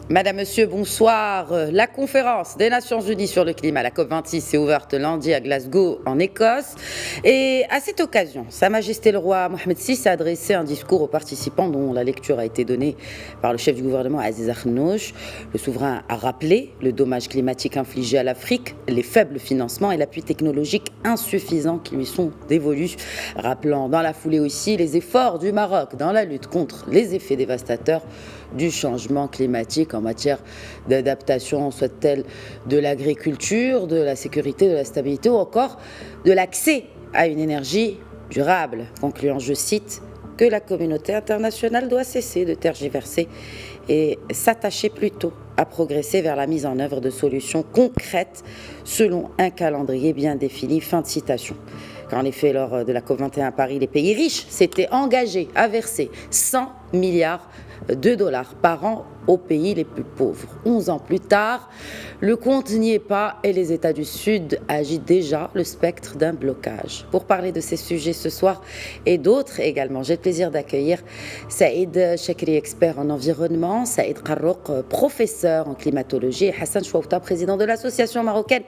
Madame, Monsieur, bonsoir. La conférence des Nations Unies sur le climat, la COP26, s'est ouverte lundi à Glasgow, en Écosse. Et à cette occasion, Sa Majesté le roi Mohamed VI a adressé un discours aux participants dont la lecture a été donnée par le chef du gouvernement Aziz Akhannouch. Le souverain a rappelé le dommage climatique infligé à l'Afrique, les faibles financements et l'appui technologique insuffisant qui lui sont dévolus, rappelant dans la foulée aussi les efforts du Maroc dans la lutte contre les effets dévastateurs du changement climatique en matière d'adaptation, soit-elle de l'agriculture, de la sécurité, de la stabilité ou encore de l'accès à une énergie durable, concluant, je cite, que la communauté internationale doit cesser de tergiverser et s'attacher plutôt à progresser vers la mise en œuvre de solutions concrètes selon un calendrier bien défini. Fin de citation. Car en effet, lors de la COP21 à Paris, les pays riches s'étaient engagés à verser 100 milliards de dollars par an aux pays les plus pauvres. 11 ans plus tard, le compte n'y est pas et les États du Sud agitent déjà le spectre d'un blocage. Pour parler de ces sujets ce soir et d'autres également, j'ai le plaisir d'accueillir Saïd Chakri, expert en environnement, Saïd Qarrouk, professeur en climatologie, et Hassan Chouaouta, président de l'Association marocaine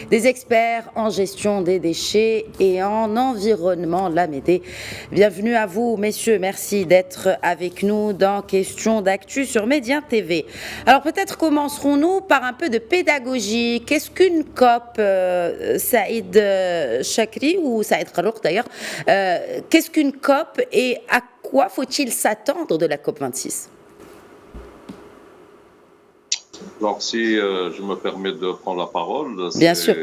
des experts en gestion des déchets et en environnement, l'AMEDE. Bienvenue à vous, messieurs. Merci d'être avec nous dans Question d'actu sur Média TV. Alors peut-être commencerons-nous par un peu de pédagogie. Qu'est-ce qu'une COP, Saïd Chakri ou Saïd Qarrouk d'ailleurs, qu'est-ce qu'une COP et à quoi faut-il s'attendre de la COP 26? Alors si je me permets de prendre la parole, bien sûr.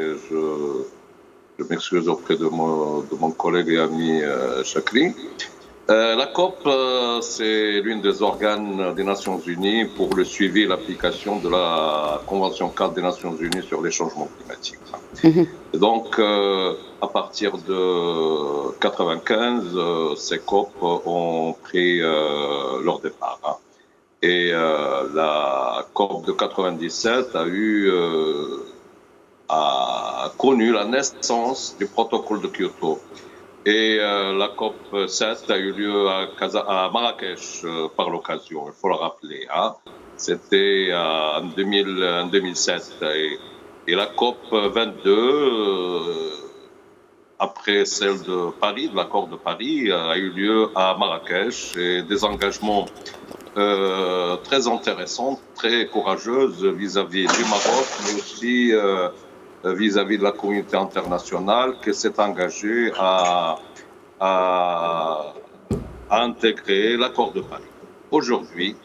Je m'excuse auprès de mon collègue et ami Chakri. La COP, c'est l'une des organes des Nations Unies pour le suivi et l'application de la Convention cadre des Nations Unies sur les changements climatiques. Et donc, à partir de 1995, ces COP ont pris leur départ. Et la COP de 97 a connu la naissance du protocole de Kyoto. Et la COP 7 a eu lieu à Marrakech par l'occasion, il faut le rappeler. C'était en 2007. Et la COP 22, après celle de Paris, de l'accord de Paris, a eu lieu à Marrakech. Et des engagements très intéressants, très courageux vis-à-vis du Maroc, mais aussi vis-à-vis de la communauté internationale qui s'est engagée à intégrer l'accord de Paris. Aujourd'hui,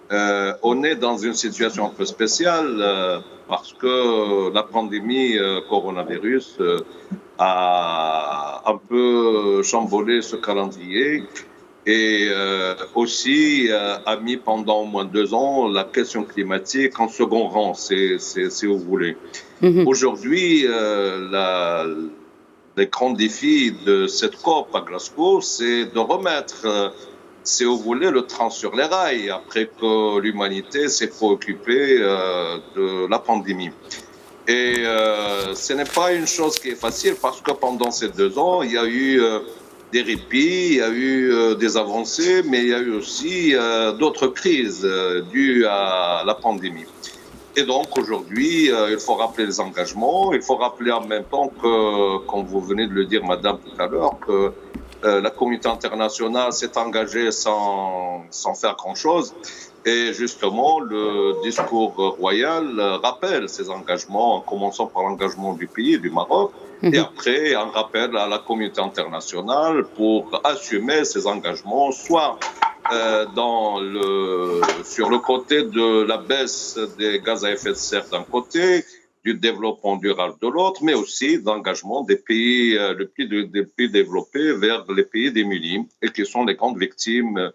on est dans une situation un peu spéciale parce que la pandémie coronavirus a un peu chamboulé ce calendrier et aussi a mis pendant au moins 2 ans la question climatique en second rang, si vous voulez. Aujourd'hui, les grands défis de cette COP à Glasgow, c'est de remettre, si vous voulez, le train sur les rails après que l'humanité s'est préoccupée de la pandémie. Et ce n'est pas une chose qui est facile parce que pendant ces 2 ans, il y a eu des répits, il y a eu des avancées, mais il y a eu aussi d'autres crises dues à la pandémie. Et donc aujourd'hui, il faut rappeler les engagements, il faut rappeler en même temps que, comme vous venez de le dire, madame, tout à l'heure, que la communauté internationale s'est engagée sans faire grand-chose. Et justement, le discours royal rappelle ces engagements, en commençant par l'engagement du pays, du Maroc, et après un rappel à la communauté internationale pour assumer ces engagements, soit sur le côté de la baisse des gaz à effet de serre d'un côté, du développement durable de l'autre, mais aussi d'engagement des pays les plus développés vers les pays démunis et qui sont les grandes victimes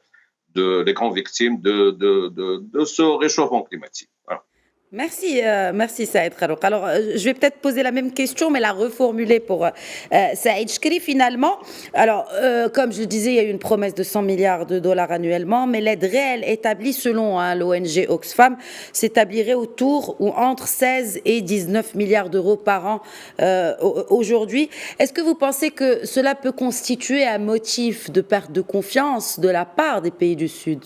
de ce réchauffement climatique. Voilà. Merci Saïd Kharouk. Alors, je vais peut-être poser la même question, mais la reformuler pour Saïd Chkri finalement. Alors, comme je le disais, il y a eu une promesse de 100 milliards de dollars annuellement, mais l'aide réelle établie selon l'ONG Oxfam s'établirait autour ou entre 16 et 19 milliards d'euros par an aujourd'hui. Est-ce que vous pensez que cela peut constituer un motif de perte de confiance de la part des pays du Sud ?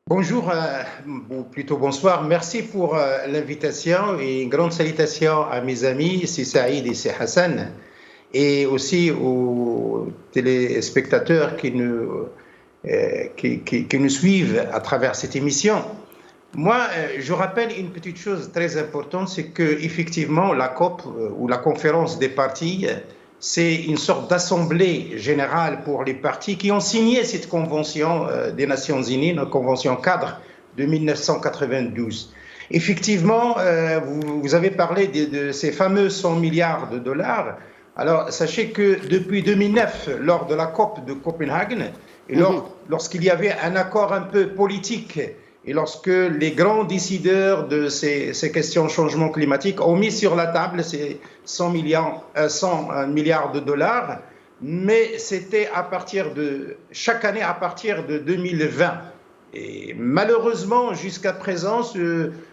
Bonjour, ou plutôt bonsoir. Merci pour l'invitation et une grande salutation à mes amis, c'est Saïd et c'est Hassan, et aussi aux téléspectateurs qui nous suivent à travers cette émission. Moi, je rappelle une petite chose très importante, c'est qu'effectivement, la COP ou la conférence des partis, c'est une sorte d'assemblée générale pour les partis qui ont signé cette convention des Nations Unies, une convention cadre de 1992. Effectivement, vous avez parlé de ces fameux 100 milliards de dollars. Alors, sachez que depuis 2009, lors de la COP de Copenhague, et lorsqu'il y avait un accord un peu politique, et lorsque les grands décideurs de ces questions de changement climatique ont mis sur la table ces 100 milliards de dollars, mais c'était chaque année à partir de 2020. Et malheureusement, jusqu'à présent,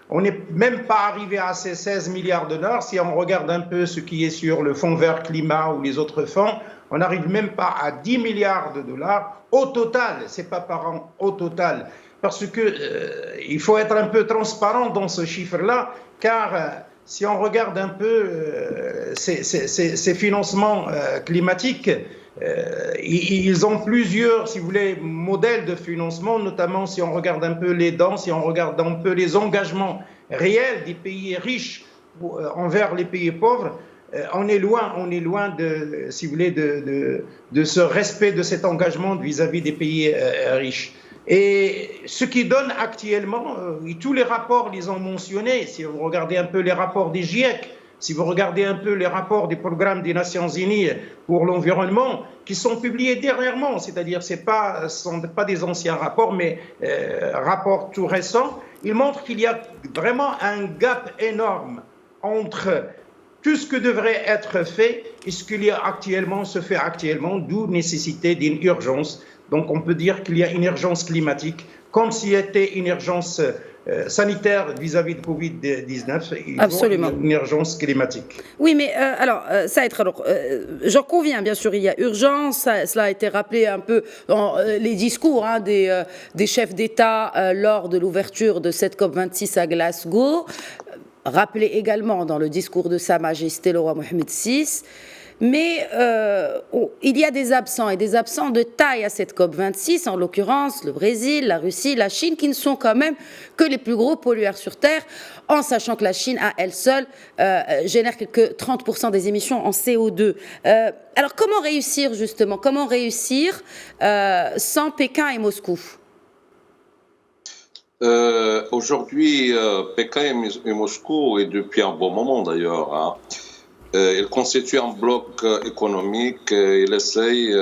on n'est même pas arrivé à ces 16 milliards de dollars. Si on regarde un peu ce qui est sur le Fonds vert climat ou les autres fonds, on n'arrive même pas à 10 milliards de dollars au total, c'est pas par an, au total. Parce qu'il faut être un peu transparent dans ce chiffre-là, car si on regarde un peu ces financements climatiques, ils ont plusieurs, si vous voulez, modèles de financement, notamment si on regarde un peu les dons, si on regarde un peu les engagements réels des pays riches envers les pays pauvres. On est loin de, si vous voulez, de ce respect de cet engagement vis-à-vis des pays riches. Et ce qui donne actuellement, tous les rapports les ont mentionnés, si vous regardez un peu les rapports des GIEC, si vous regardez un peu les rapports du programme des Nations Unies pour l'environnement, qui sont publiés dernièrement, c'est-à-dire ce ne sont pas des anciens rapports, mais rapports tout récents, ils montrent qu'il y a vraiment un gap énorme entre tout ce que devrait être fait et ce qui se fait actuellement, d'où nécessité d'une urgence. Donc on peut dire qu'il y a une urgence climatique, comme s'il y avait une urgence sanitaire vis-à-vis de Covid-19, il faut une urgence climatique. Oui, mais alors, Saïd Kharouk, j'en conviens, bien sûr, il y a urgence, cela a été rappelé un peu dans les discours des chefs d'État lors de l'ouverture de cette COP26 à Glasgow, rappelé également dans le discours de Sa Majesté le roi Mohammed VI. Mais il y a des absents, et des absents de taille à cette COP26, en l'occurrence le Brésil, la Russie, la Chine, qui ne sont quand même que les plus gros pollueurs sur Terre, en sachant que la Chine, à elle seule, génère quelques 30% des émissions en CO2. Alors comment réussir justement ? Comment réussir sans Pékin et Moscou ? Aujourd'hui, Pékin et Moscou, et depuis un bon moment d'ailleurs, ils constituent un bloc économique et ils essayent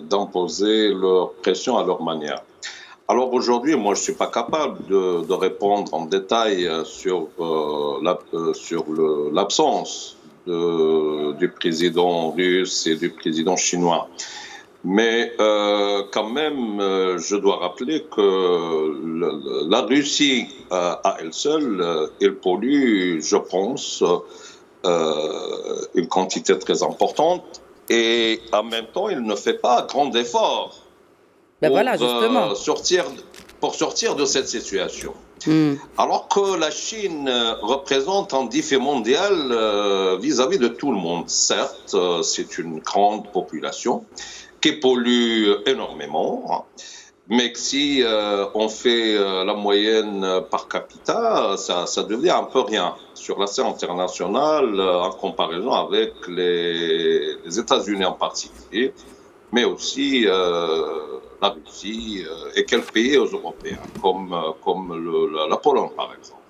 d'imposer leur pression à leur manière. Alors aujourd'hui, moi je ne suis pas capable de répondre en détail sur l'absence du président russe et du président chinois. Mais quand même, je dois rappeler que la Russie, à elle seule, elle pollue, je pense, une quantité très importante, et en même temps, il ne fait pas grand effort pour sortir de cette situation. Alors que la Chine représente un défi mondial vis-à-vis de tout le monde. Certes, c'est une grande population qui pollue énormément, mais si on fait la moyenne par capita, ça devient un peu rien sur la scène internationale en comparaison avec les États-Unis en particulier, mais aussi la Russie et quelques pays européens, comme la Pologne par exemple.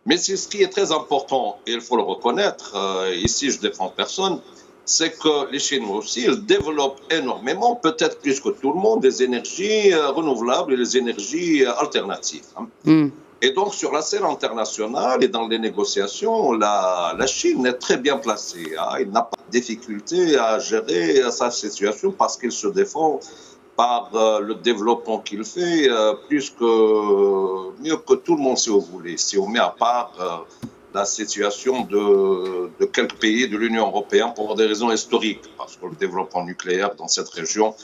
Mais c'est ce qui est très important, et il faut le reconnaître, ici je ne défends personne, c'est que les Chinois aussi, ils développent énormément, peut-être plus que tout le monde, des énergies renouvelables et les énergies alternatives. Et donc, sur la scène internationale et dans les négociations, la Chine est très bien placée. Il n'a pas de difficulté à gérer sa situation parce qu'il se défend par le développement qu'il fait mieux que tout le monde, si vous voulez. Si on met à part la situation de quelques pays de l'Union européenne pour des raisons historiques, parce que le développement nucléaire dans cette région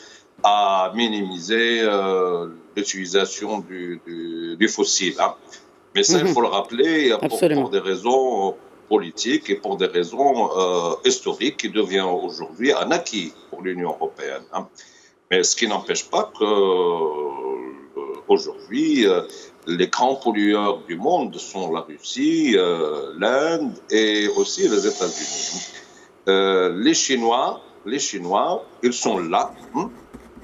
a minimisé l'utilisation du fossile. Mais ça, il faut le rappeler, pour des raisons politiques et pour des raisons historiques qui devient aujourd'hui un acquis pour l'Union européenne. Mais ce qui n'empêche pas qu'aujourd'hui, les grands pollueurs du monde sont la Russie, l'Inde et aussi les États-Unis. Les Chinois, ils sont là,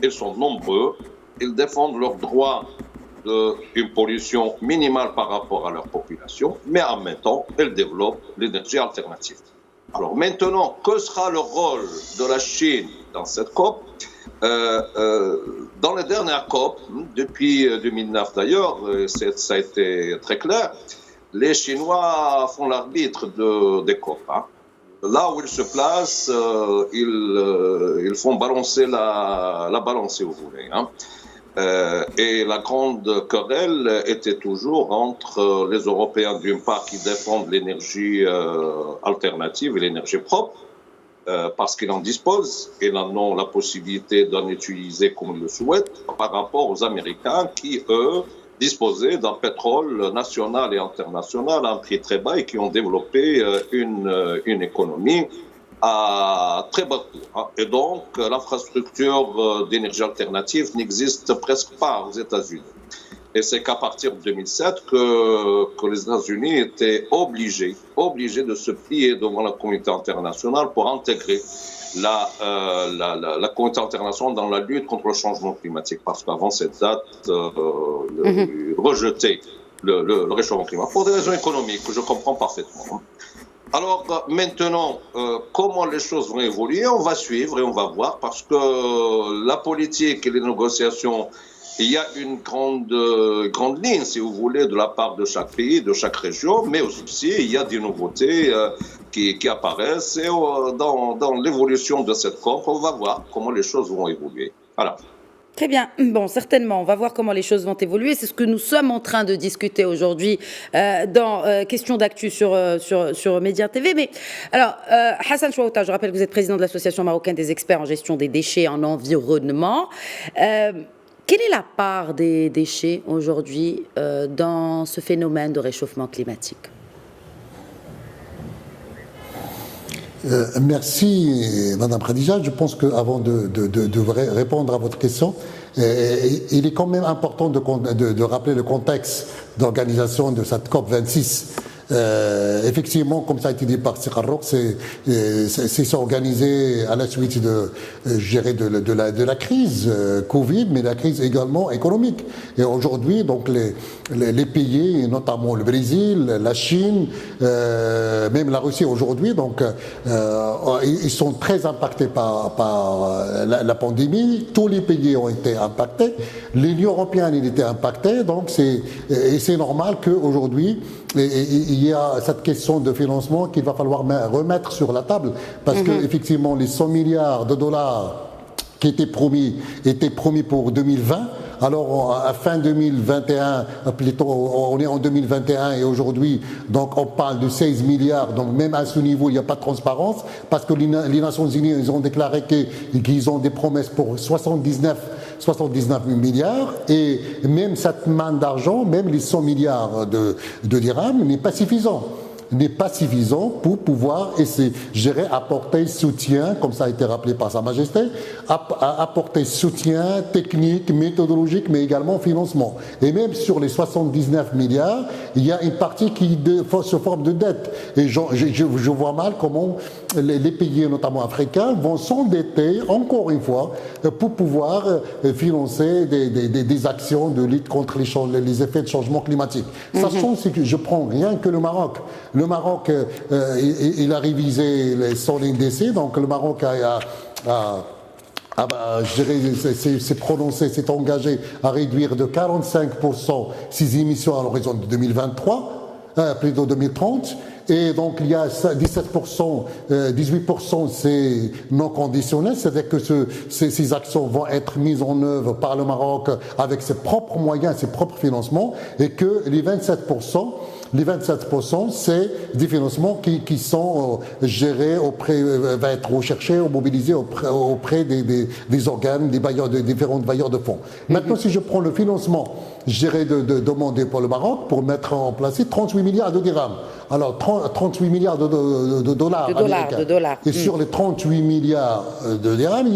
ils sont nombreux, ils défendent leurs droits d'une pollution minimale par rapport à leur population, mais en même temps, ils développent l'énergie alternative. Alors maintenant, que sera le rôle de la Chine dans cette COP ? Dans les dernières COP, depuis 2009 d'ailleurs, ça a été très clair, les Chinois font l'arbitre des COP. Là où ils se placent, ils font balancer la balance, si vous voulez. Et la grande querelle était toujours entre les Européens, d'une part, qui défendent l'énergie alternative et l'énergie propre, parce qu'ils en disposent et en ont la possibilité d'en utiliser comme ils le souhaitent, par rapport aux Américains qui, eux, disposaient d'un pétrole national et international à un prix très bas et qui ont développé une économie à très bas coût. Et donc, l'infrastructure d'énergie alternative n'existe presque pas aux États-Unis. Et c'est qu'à partir de 2007 que les États-Unis étaient obligés de se plier devant la communauté internationale pour intégrer la communauté internationale dans la lutte contre le changement climatique. Parce qu'avant cette date, rejeter le réchauffement climatique pour des raisons économiques que je comprends parfaitement. Alors maintenant, comment les choses vont évoluer, on va suivre et on va voir, parce que la politique et les négociations, il y a une grande ligne, si vous voulez, de la part de chaque pays, de chaque région, mais aussi il y a des nouveautés qui apparaissent. Et dans l'évolution de cette COP, on va voir comment les choses vont évoluer. Voilà. Très bien. Bon, certainement, on va voir comment les choses vont évoluer. C'est ce que nous sommes en train de discuter aujourd'hui dans Question d'actu sur Média TV. Mais alors, Hassan Chouaouta, je rappelle que vous êtes président de l'Association marocaine des experts en gestion des déchets en environnement. Quelle est la part des déchets aujourd'hui dans ce phénomène de réchauffement climatique ? Merci, Madame Khadija. Je pense qu'avant de répondre à votre question, il est quand même important de rappeler le contexte d'organisation de cette COP26. Effectivement, comme ça a été dit par Sikharok, c'est organisé à la suite de la crise Covid, mais la crise également économique. Et aujourd'hui, donc les pays, notamment le Brésil, la Chine, même la Russie aujourd'hui, donc ils sont très impactés par la pandémie. Tous les pays ont été impactés. L'Union européenne a été impactée, donc c'est normal qu'aujourd'hui il y a cette question de financement qu'il va falloir remettre sur la table, parce que effectivement les 100 milliards de dollars qui étaient promis pour 2020. Alors, à fin 2021, plutôt, on est en 2021 et aujourd'hui, donc on parle de 16 milliards. Donc, même à ce niveau, il n'y a pas de transparence, parce que les Nations Unies, ils ont déclaré qu'ils ont des promesses pour 79 milliards, et même cette manne d'argent, même les 100 milliards de dirhams, n'est pas suffisant pour pouvoir essayer, apporter soutien, comme ça a été rappelé par Sa Majesté, apporter soutien technique, méthodologique, mais également financement. Et même sur les 79 milliards, il y a une partie qui se forme de dette. Et je vois mal comment les pays, notamment africains, vont s'endetter, encore une fois, pour pouvoir financer des actions de lutte contre les effets de changement climatique. Sachant que je prends rien que le Maroc. le Maroc, il a révisé son NDC, donc le Maroc je dirais, s'est prononcé, s'est engagé à réduire de 45% ses émissions à l'horizon de 2023, plutôt 2030. Et donc, il y a 17%, 18% c'est non conditionnel, c'est-à-dire que ces actions vont être mises en œuvre par le Maroc avec ses propres moyens, ses propres financements, et que les 27%, c'est des financements qui sont gérés va être recherchés ou mobilisés auprès des organes, des différents bailleurs de fonds. Maintenant, si je prends le financement géré demandé par le Maroc pour mettre en place 38 milliards de dirhams. Alors, 38 milliards de dollars américains. Et sur les 38 milliards de dirhams,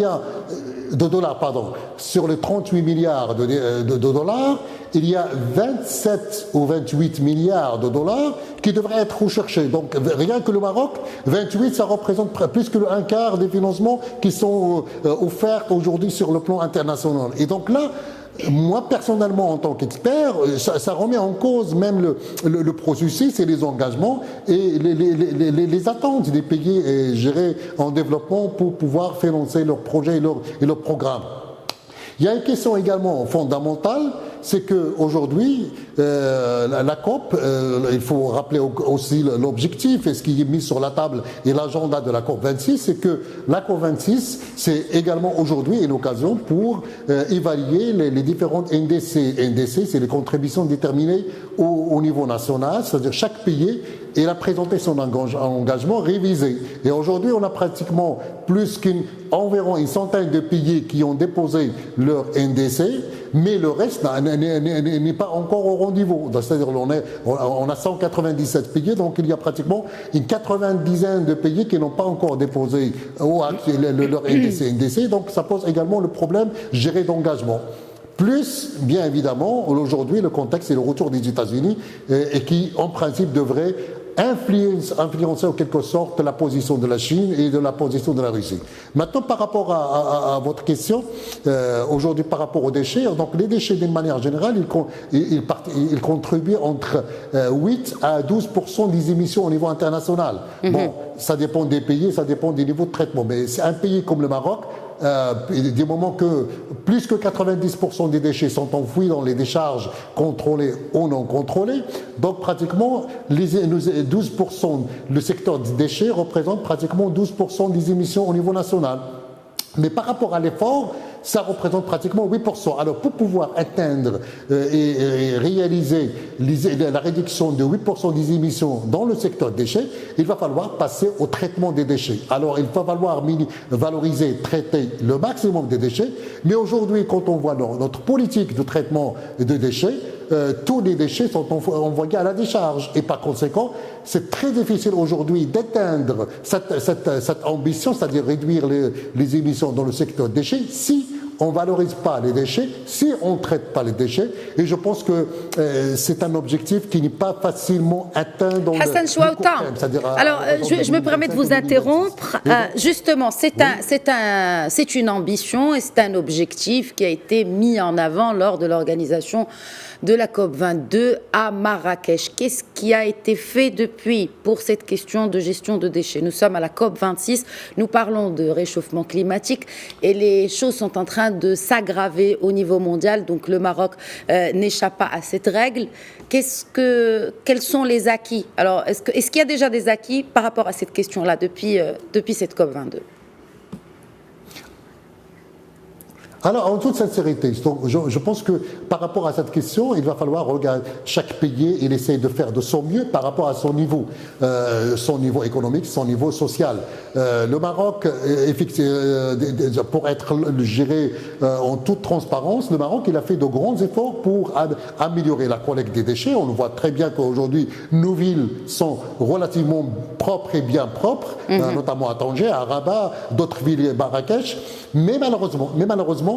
de dollars, pardon. Sur les 38 milliards de dollars, il y a 27 ou 28 milliards de dollars qui devraient être recherchés. Donc, rien que le Maroc, 28, ça représente plus que un quart des financements qui sont offerts aujourd'hui sur le plan international. Et donc là, moi, personnellement, en tant qu'expert, ça remet en cause même le processus et les engagements et les attentes des pays gérés en développement pour pouvoir financer leurs projets et leurs programmes. Il y a une question également fondamentale, c'est qu'aujourd'hui, la COP, il faut rappeler aussi l'objectif et ce qui est mis sur la table et l'agenda de la COP 26, c'est que la COP 26, c'est également aujourd'hui une occasion pour évaluer les différentes NDC. NDC, c'est les contributions déterminées au niveau national, c'est-à-dire chaque pays, et il a présenté son engagement révisé. Et aujourd'hui, on a pratiquement environ une centaine de pays qui ont déposé leur NDC, mais le reste n'est pas encore au rendez-vous. C'est-à-dire on a 197 pays, donc il y a pratiquement une 90aine de pays qui n'ont pas encore déposé leur NDC. Donc ça pose également le problème géré d'engagement. Plus, bien évidemment, aujourd'hui, le contexte est le retour des États-Unis et qui, en principe, devrait influencer en quelque sorte la position de la Chine et de la position de la Russie. Maintenant, par rapport à votre question, aujourd'hui par rapport aux déchets, donc les déchets d'une manière générale, ils contribuent entre 8 à 12% des émissions au niveau international. Bon, ça dépend des pays, ça dépend des niveaux de traitement, mais c'est un pays comme le Maroc, du moment que plus que 90% des déchets sont enfouis dans les décharges contrôlées ou non contrôlées, donc pratiquement 12%, le secteur des déchets représente pratiquement 12% des émissions au niveau national. Mais par rapport à l'effort, ça représente pratiquement 8%. Alors pour pouvoir atteindre et réaliser la réduction de 8% des émissions dans le secteur des déchets, il va falloir passer au traitement des déchets. Alors il va falloir valoriser, traiter le maximum des déchets, mais aujourd'hui quand on voit notre politique de traitement de déchets, tous les déchets sont envoyés à la décharge et par conséquent c'est très difficile aujourd'hui d'atteindre cette ambition, c'est-à-dire réduire les émissions dans le secteur des déchets si on ne valorise pas les déchets, si on ne traite pas les déchets. Et je pense que c'est un objectif qui n'est pas facilement atteint dans Hassan Chouaouta. Alors, je me permets de vous interrompre. Justement, c'est une ambition et c'est un objectif qui a été mis en avant lors de l'organisation de la COP22 à Marrakech. Qu'est-ce qui a été fait depuis pour cette question de gestion de déchets? Nous sommes à la COP26, nous parlons de réchauffement climatique et les choses sont en train de s'aggraver au niveau mondial, donc le Maroc n'échappe pas à cette règle. Quels sont les acquis? Alors, est-ce qu'il y a déjà des acquis par rapport à cette question-là depuis cette COP22? Alors, en toute sincérité, donc, je pense que par rapport à cette question, il va falloir regarder chaque pays, il essaie de faire de son mieux par rapport à son niveau économique, son niveau social. Le Maroc, pour être géré en toute transparence, le Maroc, il a fait de grands efforts pour améliorer la collecte des déchets. On le voit très bien qu'aujourd'hui, nos villes sont relativement propres et bien propres, notamment à Tanger, à Rabat, d'autres villes, Marrakech. Mais malheureusement,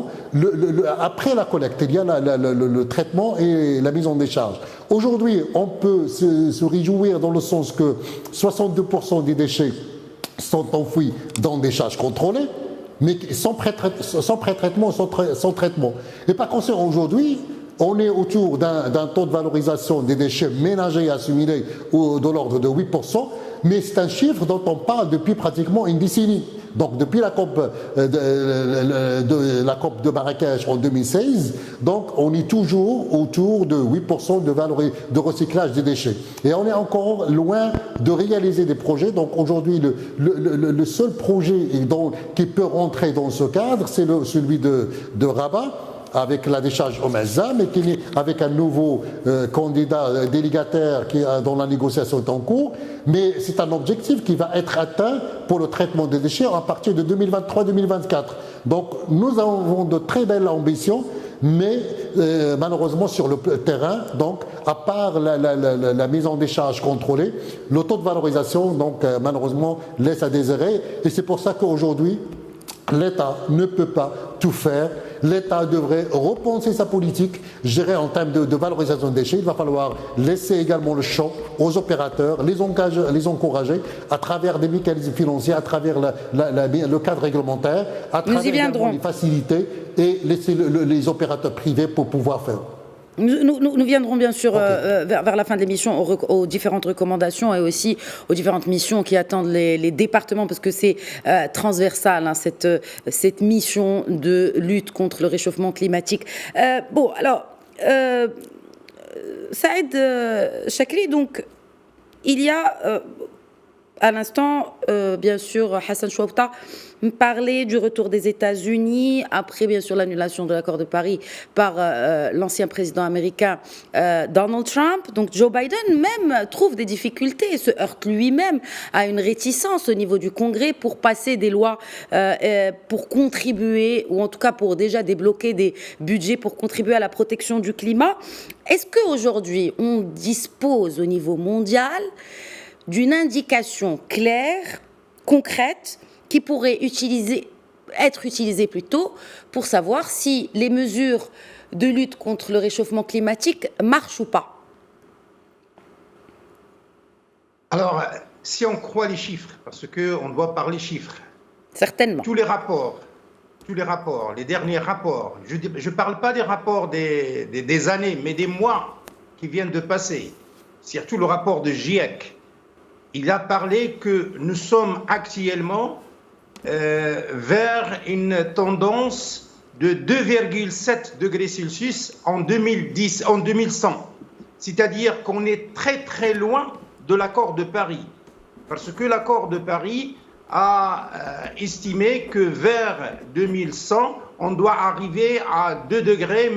après la collecte, il y a le traitement et la mise en décharge. Aujourd'hui, on peut se réjouir dans le sens que 62% des déchets sont enfouis dans des charges contrôlées, mais sans pré-traitement, sans traitement. Et par conséquent, aujourd'hui, On est autour d'un taux de valorisation des déchets ménagers assimilés de l'ordre de 8%, mais c'est un chiffre dont on parle depuis pratiquement une décennie. Donc depuis la COP de Marrakech en 2016, donc on est toujours autour de 8% de recyclage des déchets. Et on est encore loin de réaliser des projets. Donc aujourd'hui, le seul projet qui peut rentrer dans ce cadre, c'est celui de Rabat, avec la décharge au Mezza, mais qui est avec un nouveau candidat délégataire dont la négociation est en cours. Mais c'est un objectif qui va être atteint pour le traitement des déchets à partir de 2023-2024. Donc nous avons de très belles ambitions, mais malheureusement sur le terrain, donc à part la mise en décharge contrôlée, le taux de valorisation donc malheureusement laisse à désirer. Et c'est pour ça qu'aujourd'hui, l'État ne peut pas tout faire. L'État devrait repenser sa politique, gérer en termes de valorisation des déchets. Il va falloir laisser également le champ aux opérateurs, les encourager à travers des mécanismes financiers, à travers le cadre réglementaire, à travers également les facilités et laisser les opérateurs privés pour pouvoir faire. Nous viendrons bien sûr vers la fin de l'émission aux différentes recommandations et aussi aux différentes missions qui attendent les départements, parce que c'est transversal, hein, cette mission de lutte contre le réchauffement climatique. Bon, alors, Saïd Chakri, donc, il y a à l'instant, bien sûr, Hassan Chouafta parlait du retour des États-Unis après, bien sûr, l'annulation de l'accord de Paris par l'ancien président américain Donald Trump. Donc, Joe Biden même trouve des difficultés et se heurte lui-même à une réticence au niveau du Congrès pour passer des lois pour contribuer, ou en tout cas pour déjà débloquer des budgets pour contribuer à la protection du climat. Est-ce qu'aujourd'hui, on dispose au niveau mondial d'une indication claire, concrète, qui pourrait être utilisée plutôt pour savoir si les mesures de lutte contre le réchauffement climatique marchent ou pas? Alors, si on croit les chiffres, parce qu'on doit parler chiffres. Certainement. Tous les rapports, les derniers rapports, je ne parle pas des rapports des années, mais des mois qui viennent de passer, surtout le rapport de GIEC. Il a parlé que nous sommes actuellement vers une tendance de 2,7 degrés Celsius en 2100. C'est-à-dire qu'on est très très loin de l'accord de Paris. Parce que l'accord de Paris a estimé que vers 2100, on doit arriver à 2 degrés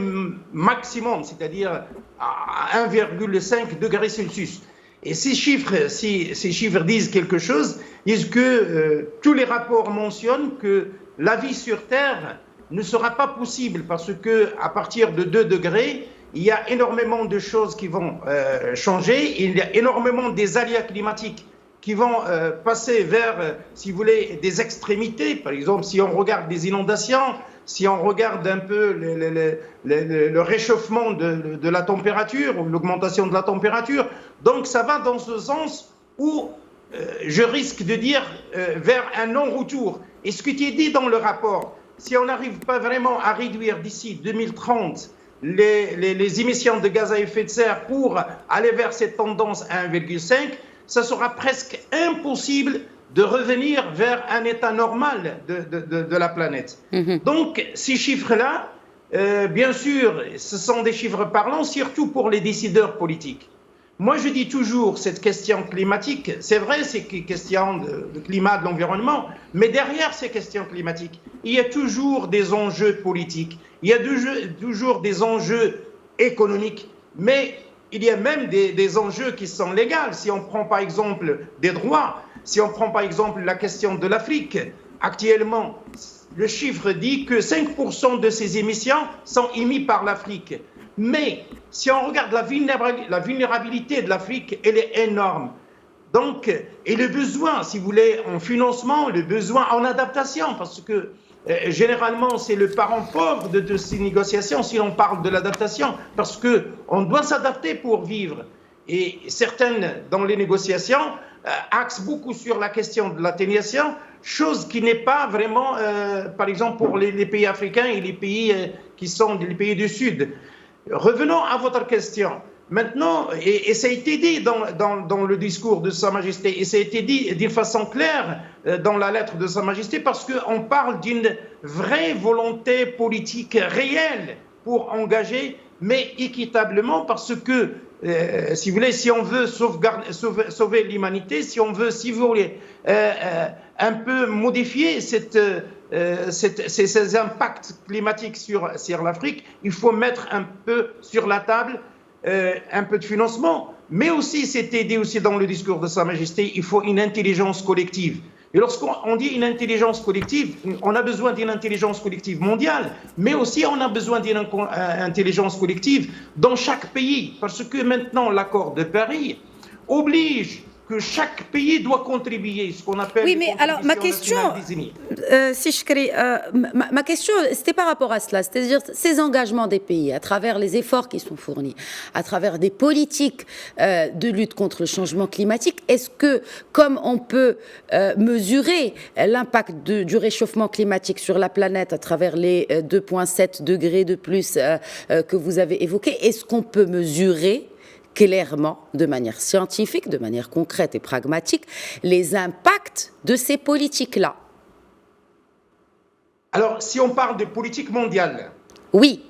maximum, c'est-à-dire à 1,5 degrés Celsius. Et ces chiffres disent quelque chose, disent que tous les rapports mentionnent que la vie sur Terre ne sera pas possible parce qu'à partir de 2 degrés, il y a énormément de choses qui vont changer, il y a énormément des aléas climatiques qui vont passer vers, si vous voulez, des extrémités. Par exemple, si on regarde des inondations, si on regarde un peu le réchauffement de la température ou l'augmentation de la température, donc ça va dans ce sens où je risque de dire vers un non-retour. Et ce qui est dit dans le rapport, si on n'arrive pas vraiment à réduire d'ici 2030 les émissions de gaz à effet de serre pour aller vers cette tendance à 1,5, ça sera presque impossible de revenir vers un état normal de la planète. Donc, ces chiffres-là, bien sûr, ce sont des chiffres parlants, surtout pour les décideurs politiques. Moi, je dis toujours, cette question climatique, c'est vrai, c'est une question de climat, de l'environnement, mais derrière ces questions climatiques, il y a toujours des enjeux politiques, il y a toujours des enjeux économiques, mais il y a même des enjeux qui sont légaux. Si on prend par exemple des droits, si on prend par exemple la question de l'Afrique, actuellement, le chiffre dit que 5% de ces émissions sont émises par l'Afrique. Mais si on regarde la vulnérabilité de l'Afrique, elle est énorme. Donc, et le besoin, si vous voulez, en financement, le besoin en adaptation, parce que généralement, c'est le parent pauvre de ces négociations si on parle de l'adaptation, parce qu'on doit s'adapter pour vivre. Et certaines, dans les négociations, axent beaucoup sur la question de l'atténuation, chose qui n'est pas vraiment, par exemple, pour les pays africains et les pays qui sont les pays du Sud. revenons à votre question. Maintenant, et ça a été dit dans le discours de Sa Majesté, et ça a été dit d'une façon claire dans la lettre de Sa Majesté, parce qu'on parle d'une vraie volonté politique réelle pour engager, mais équitablement, parce que, si vous voulez, si on veut sauver l'humanité, si on veut, si vous voulez, un peu modifier ces impacts climatiques sur l'Afrique, il faut mettre un peu sur la table un peu de financement, mais aussi, c'était dit aussi dans le discours de Sa Majesté, il faut une intelligence collective. Et lorsqu'on dit une intelligence collective, on a besoin d'une intelligence collective mondiale, mais aussi on a besoin d'une intelligence collective dans chaque pays, parce que maintenant l'accord de Paris oblige que chaque pays doit contribuer, ce qu'on appelle... Oui, mais alors ma question, ma question, c'était par rapport à cela, c'est-à-dire ces engagements des pays, à travers les efforts qui sont fournis, à travers des politiques de lutte contre le changement climatique, est-ce que, comme on peut mesurer l'impact du réchauffement climatique sur la planète à travers les 2,7 degrés de plus que vous avez évoqués, est-ce qu'on peut mesurer clairement, de manière scientifique, de manière concrète et pragmatique, les impacts de ces politiques-là? Alors, si on parle de politique mondiale... Oui,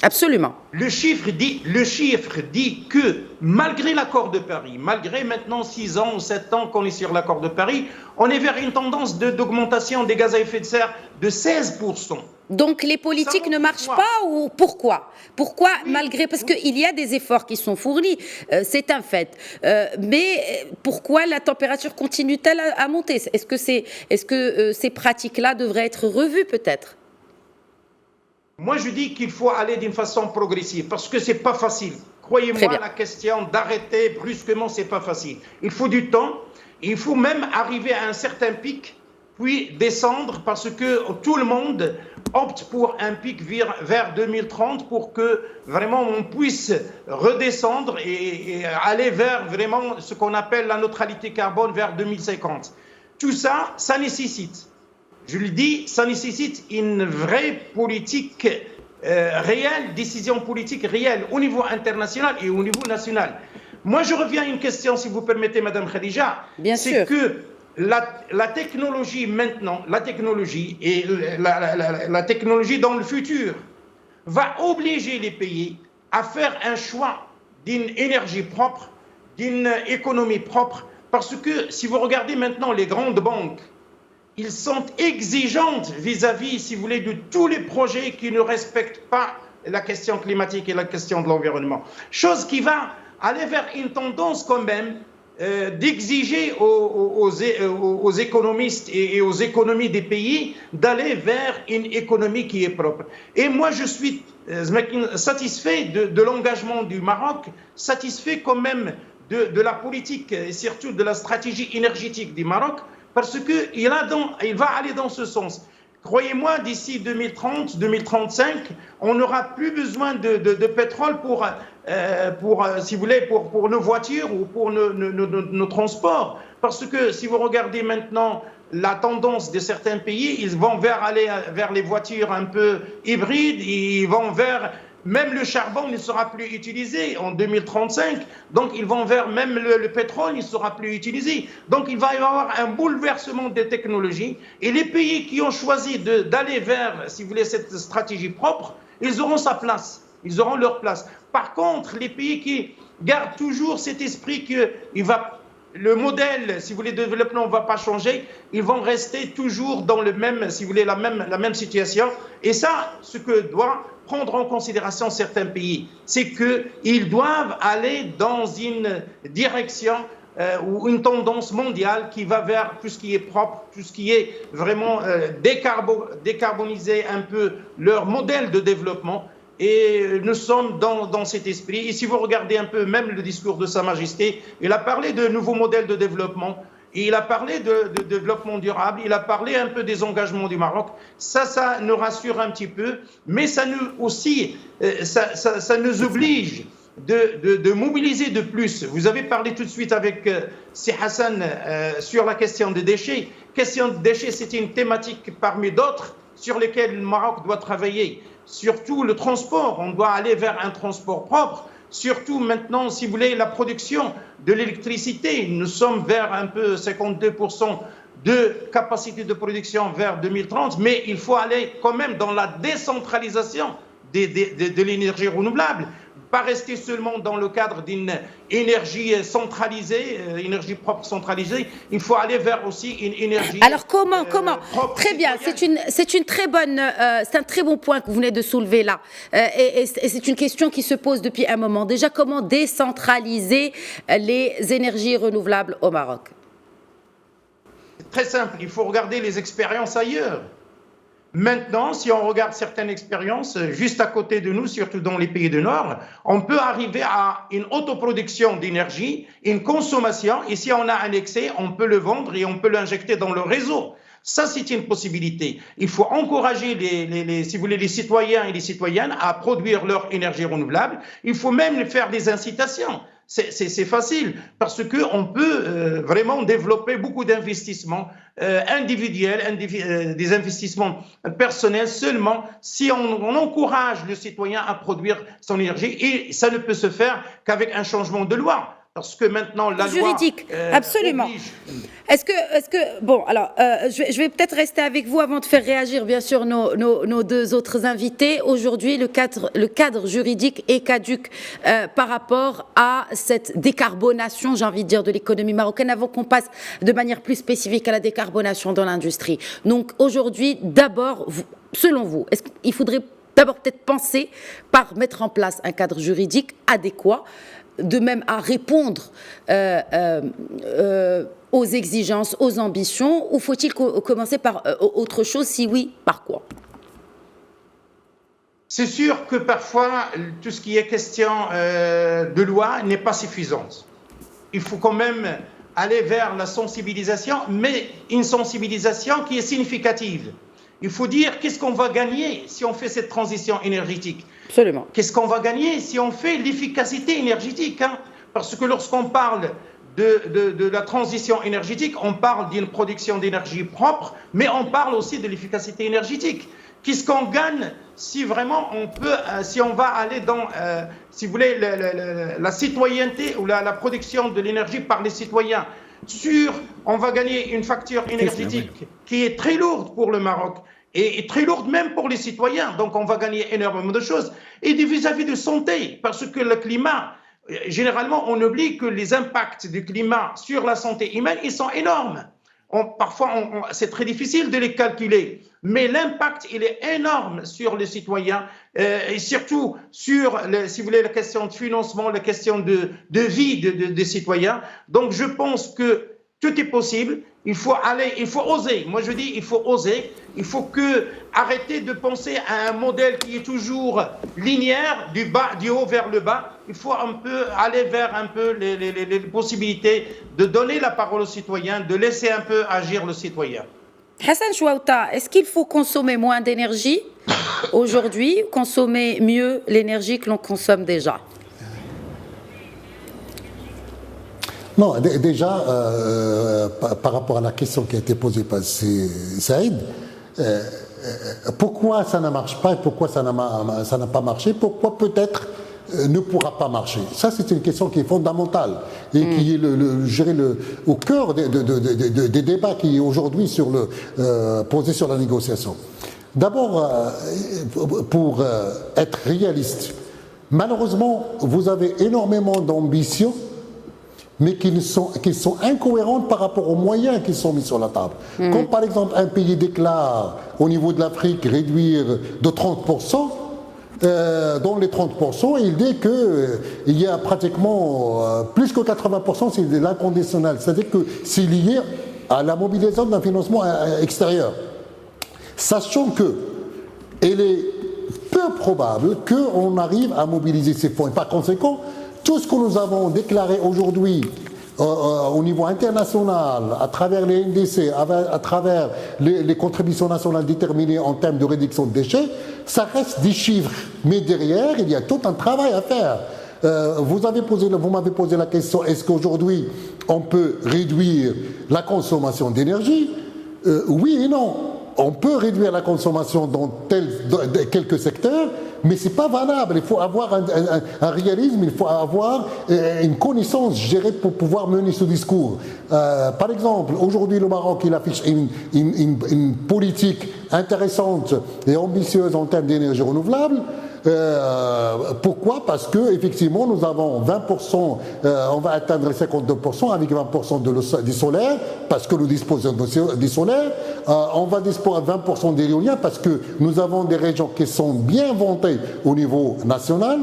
absolument. Le chiffre dit que malgré l'accord de Paris, malgré maintenant 6 ans ou 7 ans qu'on est sur l'accord de Paris, on est vers une tendance d'augmentation des gaz à effet de serre de 16%. Donc les politiques ne marchent pas, ou pourquoi? Pourquoi, malgré, parce qu'il y a des efforts qui sont fournis, c'est un fait. Mais pourquoi la température continue-t-elle à monter? Est-ce que ces pratiques-là devraient être revues peut-être? Moi, je dis qu'il faut aller d'une façon progressive, parce que c'est pas facile. Croyez-moi, la question d'arrêter brusquement, c'est pas facile. Il faut du temps, il faut même arriver à un certain pic, puis descendre, parce que tout le monde opte pour un pic vers 2030 pour que vraiment on puisse redescendre et aller vers vraiment ce qu'on appelle la neutralité carbone vers 2050. Tout ça, ça nécessite, je le dis, ça nécessite une vraie politique réelle, décision politique réelle au niveau international et au niveau national. Moi, je reviens à une question, si vous permettez, Madame Khadija. Bien sûr. C'est que la technologie maintenant, la technologie et la technologie dans le futur va obliger les pays à faire un choix d'une énergie propre, d'une économie propre, parce que si vous regardez maintenant les grandes banques, ils sont exigeantes vis-à-vis, si vous voulez, de tous les projets qui ne respectent pas la question climatique et la question de l'environnement. Chose qui va aller vers une tendance quand même d'exiger aux économistes et aux économies des pays d'aller vers une économie qui est propre. Et moi, je suis satisfait de l'engagement du Maroc, satisfait quand même de la politique et surtout de la stratégie énergétique du Maroc, parce qu'il va aller dans ce sens. Croyez-moi, d'ici 2030, 2035, on n'aura plus besoin de pétrole si vous voulez, pour nos voitures ou pour nos transports. Parce que si vous regardez maintenant la tendance de certains pays, ils vont aller vers les voitures un peu hybrides, ils vont vers... Même le charbon ne sera plus utilisé en 2035, donc ils vont vers même le pétrole ne sera plus utilisé. Donc il va y avoir un bouleversement des technologies et les pays qui ont choisi d'aller vers, si vous voulez, cette stratégie propre, ils auront sa place, ils auront leur place. Par contre, les pays qui gardent toujours cet esprit que le modèle, si vous voulez, de développement ne va pas changer, ils vont rester toujours dans le même, si vous voulez, la même situation. Et ça, ce que doit prendre en considération certains pays, c'est qu'ils doivent aller dans une direction ou une tendance mondiale qui va vers tout ce qui est propre, tout ce qui est vraiment décarboniser un peu leur modèle de développement. Et nous sommes dans cet esprit. Et si vous regardez un peu même le discours de Sa Majesté, il a parlé de nouveaux modèles de développement. Et il a parlé de développement durable, il a parlé un peu des engagements du Maroc. Ça nous rassure un petit peu, mais ça nous oblige de mobiliser de plus. Vous avez parlé tout de suite avec Si Hassan sur la question des déchets. Question des déchets, c'était une thématique parmi d'autres sur lesquels le Maroc doit travailler. Surtout le transport, on doit aller vers un transport propre. Surtout maintenant, si vous voulez, la production de l'électricité. Nous sommes vers un peu 52% de capacité de production vers 2030, mais il faut aller quand même dans la décentralisation de l'énergie renouvelable. Pas rester seulement dans le cadre d'une énergie centralisée, énergie propre centralisée. Il faut aller vers aussi une énergie. Alors comment Très bien, c'est une très bonne, c'est un très bon point que vous venez de soulever là, et c'est une question qui se pose depuis un moment. Déjà, comment décentraliser les énergies renouvelables au Maroc? C'est très simple. Il faut regarder les expériences ailleurs. Maintenant, si on regarde certaines expériences juste à côté de nous, surtout dans les pays du Nord, on peut arriver à une autoproduction d'énergie, une consommation, et si on a un excès, on peut le vendre et on peut l'injecter dans le réseau. Ça, c'est une possibilité. Il faut encourager si vous voulez, les citoyens et les citoyennes à produire leur énergie renouvelable. Il faut même faire des incitations. C'est facile parce qu'on peut vraiment développer beaucoup d'investissements individuels, des investissements personnels seulement si on encourage le citoyen à produire son énergie, et ça ne peut se faire qu'avec un changement de loi. Parce que maintenant, la juridique, loi absolument. oblige. Est-ce que bon, alors, je vais peut-être rester avec vous avant de faire réagir, bien sûr, nos deux autres invités. Aujourd'hui, le cadre juridique est caduc par rapport à cette décarbonation, j'ai envie de dire, de l'économie marocaine, avant qu'on passe de manière plus spécifique à la décarbonation dans l'industrie. Donc, aujourd'hui, d'abord, selon vous, est-ce qu'il faudrait d'abord peut-être penser par mettre en place un cadre juridique adéquat, de même à répondre aux exigences, aux ambitions, ou faut-il commencer par autre chose? Si oui, par quoi? C'est sûr que parfois, tout ce qui est question de loi n'est pas suffisant. Il faut quand même aller vers la sensibilisation, mais une sensibilisation qui est significative. Il faut dire qu'est-ce qu'on va gagner si on fait cette transition énergétique. Absolument. Qu'est-ce qu'on va gagner si on fait l'efficacité énergétique, hein? Parce que lorsqu'on parle de la transition énergétique, on parle d'une production d'énergie propre, mais on parle aussi de l'efficacité énergétique. Qu'est-ce qu'on gagne si vraiment on peut, si on va aller dans, si vous voulez, la citoyenneté ou la production de l'énergie par les citoyens? On va gagner une facture énergétique qui est très lourde pour le Maroc et très lourde même pour les citoyens. Donc, on va gagner énormément de choses. Et vis-à-vis de santé, parce que le climat, généralement, on oublie que les impacts du climat sur la santé humaine, ils sont énormes. Parfois, c'est très difficile de les calculer, mais l'impact, il est énorme sur les citoyens et surtout sur, si vous voulez, la question de financement, la question de vie des citoyens. Donc, je pense que tout est possible. Il faut oser. Moi, je dis, il faut oser. Il faut arrêter de penser à un modèle qui est toujours linéaire, du haut vers le bas. Il faut un peu aller vers un peu les possibilités de donner la parole aux citoyens, de laisser un peu agir le citoyen. Hassan Chouaouta, est-ce qu'il faut consommer moins d'énergie aujourd'hui, consommer mieux l'énergie que l'on consomme déjà? Non, déjà, par rapport à la question qui a été posée par Saïd, pourquoi ça ne marche pas et pourquoi ça n'a pas marché, pourquoi peut-être ne pourra pas marcher? Ça, c'est une question qui est fondamentale et qui est au cœur des débats qui aujourd'hui posés sur la négociation. D'abord, pour être réaliste, malheureusement, vous avez énormément d'ambitions, mais qui sont incohérentes par rapport aux moyens qui sont mis sur la table. Comme par exemple un pays déclare au niveau de l'Afrique réduire de 30%, dans les 30%, il dit qu'il y a pratiquement plus que 80%, c'est de l'inconditionnel. C'est-à-dire que c'est lié à la mobilisation d'un financement extérieur. Sachant qu'il est peu probable qu'on arrive à mobiliser ces fonds. Et par conséquent, tout ce que nous avons déclaré aujourd'hui au niveau international, à travers les NDC, à travers les contributions nationales déterminées en termes de réduction de déchets, ça reste des chiffres. Mais derrière, il y a tout un travail à faire. Vous m'avez posé la question, est-ce qu'aujourd'hui, on peut réduire la consommation d'énergie? Oui et non. on peut réduire la consommation dans quelques secteurs, mais ce n'est pas valable. Il faut avoir un réalisme, il faut avoir une connaissance gérée pour pouvoir mener ce discours. Par exemple, aujourd'hui, le Maroc, il affiche une politique intéressante et ambitieuse en termes d'énergie renouvelable. Pourquoi? Parce que effectivement nous avons 20%, on va atteindre les 52% avec 20% du solaire parce que nous disposons du solaire. On va disposer de 20% de l'éolien parce que nous avons des régions qui sont bien vantées au niveau national.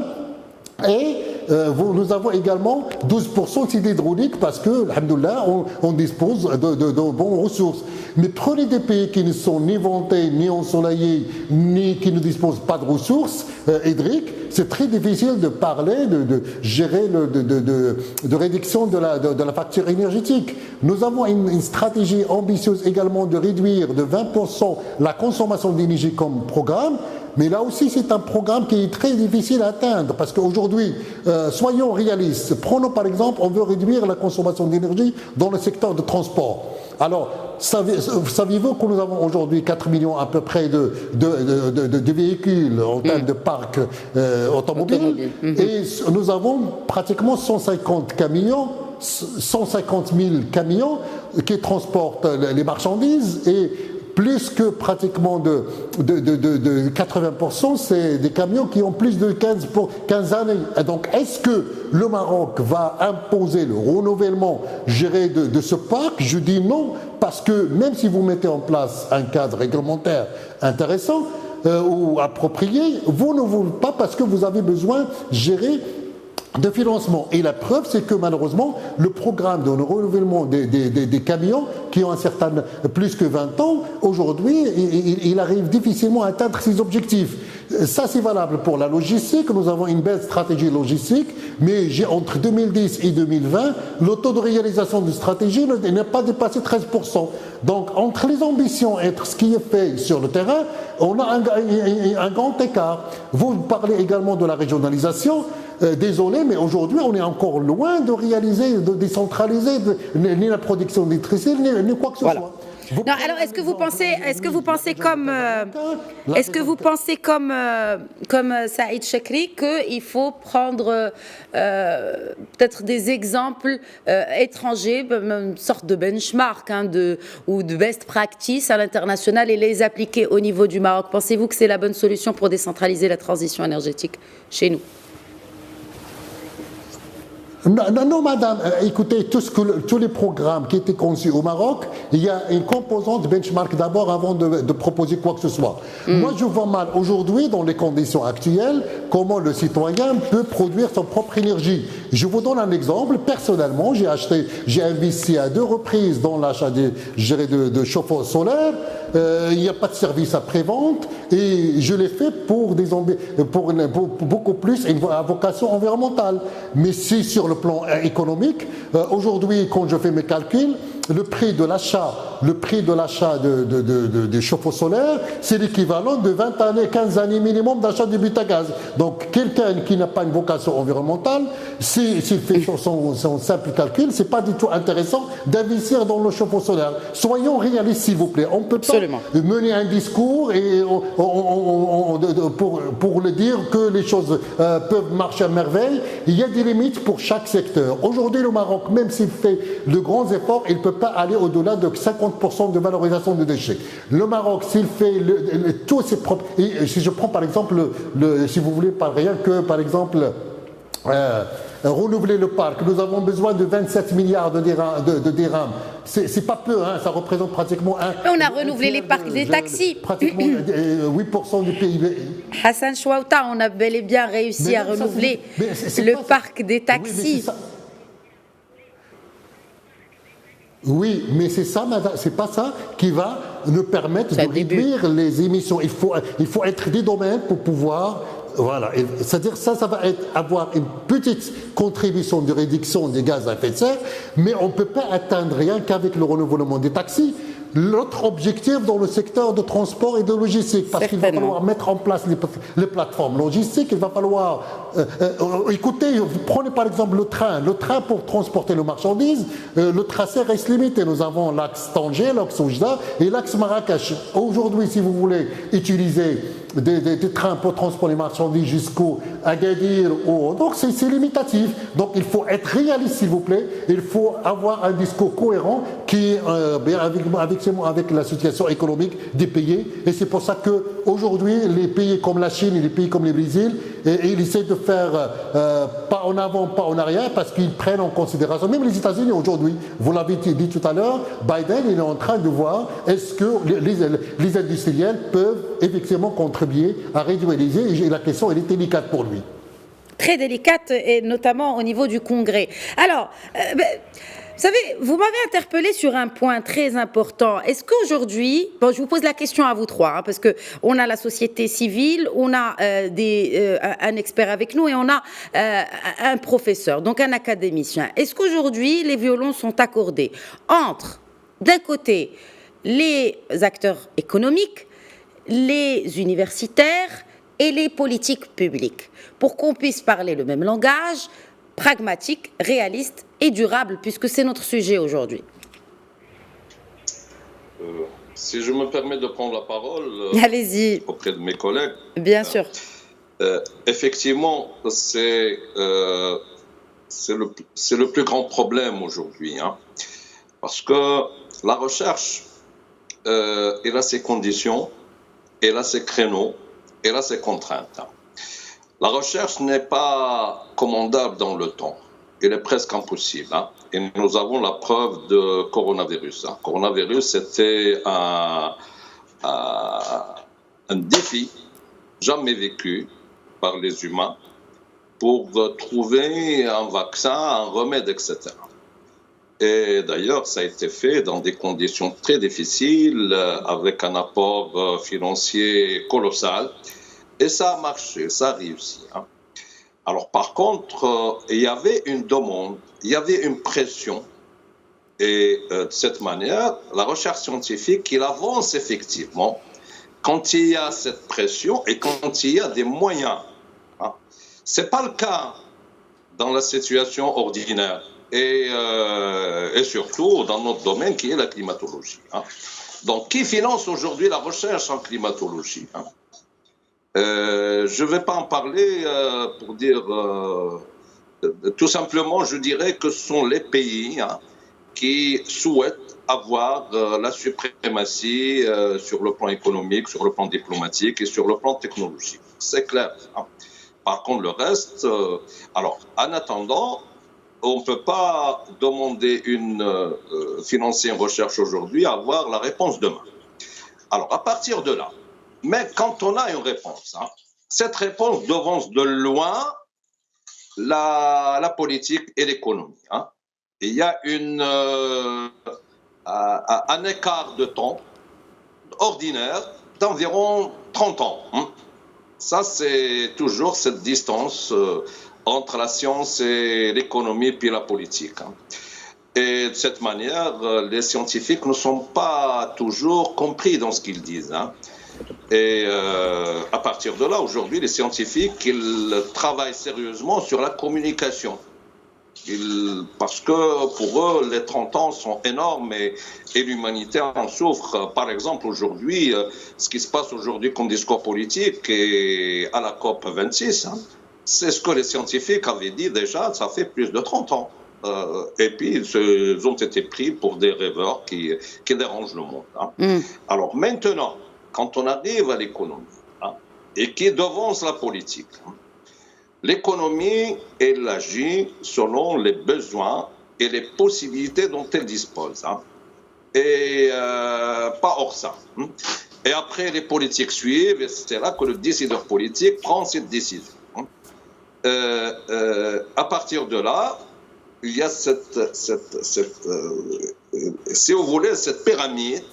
Et nous avons également 12% d'hydraulique parce que, alhamdoulilah, on dispose de bonnes ressources. Mais prenez des pays qui ne sont ni vantés, ni ensoleillés, ni qui ne disposent pas de ressources hydriques, c'est très difficile de parler, de gérer, de réduction de la facture énergétique. Nous avons une stratégie ambitieuse également de réduire de 20% la consommation d'énergie comme programme. Mais là aussi, c'est un programme qui est très difficile à atteindre parce qu'aujourd'hui, soyons réalistes. Prenons par exemple, on veut réduire la consommation d'énergie dans le secteur de transport. Alors, saviez-vous que nous avons aujourd'hui 4 millions à peu près de véhicules en termes de parc automobile et nous avons pratiquement 150 000 camions qui transportent les marchandises et plus que pratiquement de 80%, c'est des camions qui ont plus de 15 années. Et donc, est-ce que le Maroc va imposer le renouvellement géré de ce parc? Je dis non, parce que même si vous mettez en place un cadre réglementaire intéressant ou approprié, vous ne voulez pas parce que vous avez besoin de gérer de financement. Et la preuve, c'est que malheureusement, le programme de renouvellement des camions qui ont un certain plus que 20 ans, aujourd'hui, il arrive difficilement à atteindre ses objectifs. Ça, c'est valable pour la logistique. Nous avons une belle stratégie logistique, mais entre 2010 et 2020, le taux de réalisation de stratégie n'a pas dépassé 13%. Donc, entre les ambitions et ce qui est fait sur le terrain, on a un grand écart. Vous parlez également de la régionalisation. Désolé, mais aujourd'hui, on est encore loin de réaliser, de décentraliser ni la production d'électricité, ni quoi que ce soit. Non, alors est-ce que vous pensez comme Saïd Chakri qu'il faut prendre peut-être des exemples étrangers, une sorte de benchmark ou de best practice à l'international et les appliquer au niveau du Maroc? Pensez-vous que c'est la bonne solution pour décentraliser la transition énergétique chez nous? Non, madame, écoutez, tous les programmes qui étaient conçus au Maroc, il y a une composante benchmark d'abord avant de proposer quoi que ce soit. Moi, je vois mal aujourd'hui, dans les conditions actuelles, comment le citoyen peut produire son propre énergie. Je vous donne un exemple. Personnellement, j'ai investi à 2 reprises dans l'achat de chauffe-eau solaire. Il n'y a pas de service après-vente et je l'ai fait pour beaucoup plus une vocation environnementale. Mais si sur le plan économique, aujourd'hui, quand je fais mes calculs, le prix de l'achat de chauffe-eau solaire, c'est l'équivalent de 20 années, 15 années minimum d'achat de but à gaz. Donc, quelqu'un qui n'a pas une vocation environnementale, s'il fait son simple calcul, c'est pas du tout intéressant d'investir dans le chauffe-eau solaire. Soyons réalistes, s'il vous plaît. On peut pas mener un discours et pour le dire que les choses peuvent marcher à merveille. Il y a des limites pour chaque secteur. Aujourd'hui, le Maroc, même s'il fait de grands efforts, il peut pas aller au-delà de 50% de valorisation de déchets. Le Maroc, s'il fait tous ses propres... Et si je prends par exemple, si vous voulez, pas rien que par exemple renouveler le parc, nous avons besoin de 27 milliards de dirhams. C'est pas peu, hein, ça représente pratiquement on a renouvelé les parcs des taxis. Pratiquement 8% du PIB. Hassan Chouaouta, on a bel et bien réussi à renouveler le parc des taxis. Oui, mais c'est ça, madame, c'est pas ça qui va nous permettre de réduire les émissions. Il faut être des domaines pour pouvoir, voilà. C'est-à-dire ça va avoir une petite contribution de réduction des gaz à effet de serre, mais on ne peut pas atteindre rien qu'avec le renouvellement des taxis. l'autre objectif dans le secteur de transport et de logistique. Parce qu'il va falloir mettre en place les plateformes logistiques, il va falloir... écoutez, vous prenez par exemple le train. Le train pour transporter le marchandise, le tracé reste limité. Nous avons l'axe Tanger, l'axe Oujda et l'axe Marrakech. Aujourd'hui, si vous voulez utiliser des trains pour transporter les marchandises jusqu'au Agadir, donc c'est limitatif. Donc il faut être réaliste, s'il vous plaît. Il faut avoir un discours cohérent qui avec la situation économique des pays. Et c'est pour ça qu'aujourd'hui, les pays comme la Chine et les pays comme le Brésil, ils essaient de faire pas en avant, pas en arrière, parce qu'ils prennent en considération, même les États-Unis aujourd'hui, vous l'avez dit tout à l'heure, Biden, il est en train de voir est-ce que les industriels peuvent effectivement contribuer à réduire les eaux, et la question, elle est délicate pour lui. Très délicate, et notamment au niveau du Congrès. Alors, vous savez, vous m'avez interpellé sur un point très important. Est-ce qu'aujourd'hui, je vous pose la question à vous trois, parce qu'on a la société civile, on a un expert avec nous et on a un professeur, donc un académicien. Est-ce qu'aujourd'hui, les violons sont accordés entre, d'un côté, les acteurs économiques, les universitaires et les politiques publiques, pour qu'on puisse parler le même langage, pragmatique, réaliste et durable, puisque c'est notre sujet aujourd'hui? Si je me permets de prendre la parole, allez-y, auprès de mes collègues. Bien sûr. Effectivement, c'est le plus grand problème aujourd'hui, parce que la recherche, elle a ses conditions, elle a ses créneaux, elle a ses contraintes. La recherche n'est pas commandable dans le temps. Elle est presque impossible. Et nous avons la preuve de coronavirus. Coronavirus, c'était un défi jamais vécu par les humains pour trouver un vaccin, un remède, etc. Et d'ailleurs, ça a été fait dans des conditions très difficiles, avec un apport financier colossal. Et ça a marché, ça a réussi. Alors par contre, il y avait une demande, il y avait une pression. Et de cette manière, la recherche scientifique, il avance effectivement quand il y a cette pression et quand il y a des moyens. Ce n'est pas le cas dans la situation ordinaire. Et surtout dans notre domaine qui est la climatologie. Donc qui finance aujourd'hui la recherche en climatologie? Je ne vais pas en parler pour dire... tout simplement, je dirais que ce sont les pays qui souhaitent avoir la suprématie sur le plan économique, sur le plan diplomatique et sur le plan technologique. C'est clair. Par contre, le reste... alors, en attendant, on ne peut pas demander financer une recherche aujourd'hui, avoir la réponse demain. Alors, à partir de là, mais quand on a une réponse, cette réponse devance de loin la politique et l'économie. Il y a un écart de temps ordinaire d'environ 30 ans. Ça, c'est toujours cette distance entre la science et l'économie, puis la politique. Et de cette manière, les scientifiques ne sont pas toujours compris dans ce qu'ils disent. Et à partir de là, aujourd'hui, les scientifiques, ils travaillent sérieusement sur la communication. Parce que pour eux, les 30 ans sont énormes et l'humanité en souffre. Par exemple, aujourd'hui, ce qui se passe aujourd'hui comme discours politique et à la COP 26, c'est ce que les scientifiques avaient dit déjà, ça fait plus de 30 ans. Et puis, ils ont été pris pour des rêveurs qui dérangent le monde. Alors maintenant, quand on arrive à l'économie et qui devance la politique, l'économie, elle agit selon les besoins et les possibilités dont elle dispose. Et pas hors ça. Et après, les politiques suivent, et c'est là que le décideur politique prend cette décision. À partir de là, il y a si vous voulez, cette pyramide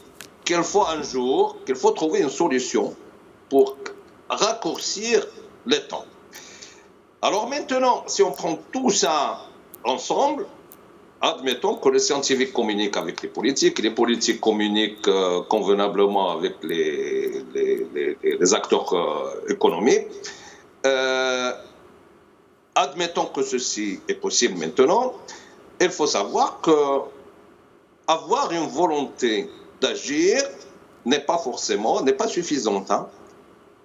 qu'il faut trouver une solution pour raccourcir les temps. Alors maintenant, si on prend tout ça ensemble, admettons que les scientifiques communiquent avec les politiques communiquent convenablement avec les acteurs économiques. Admettons que ceci est possible maintenant. Il faut savoir que avoir une volonté d'agir n'est pas suffisante, hein,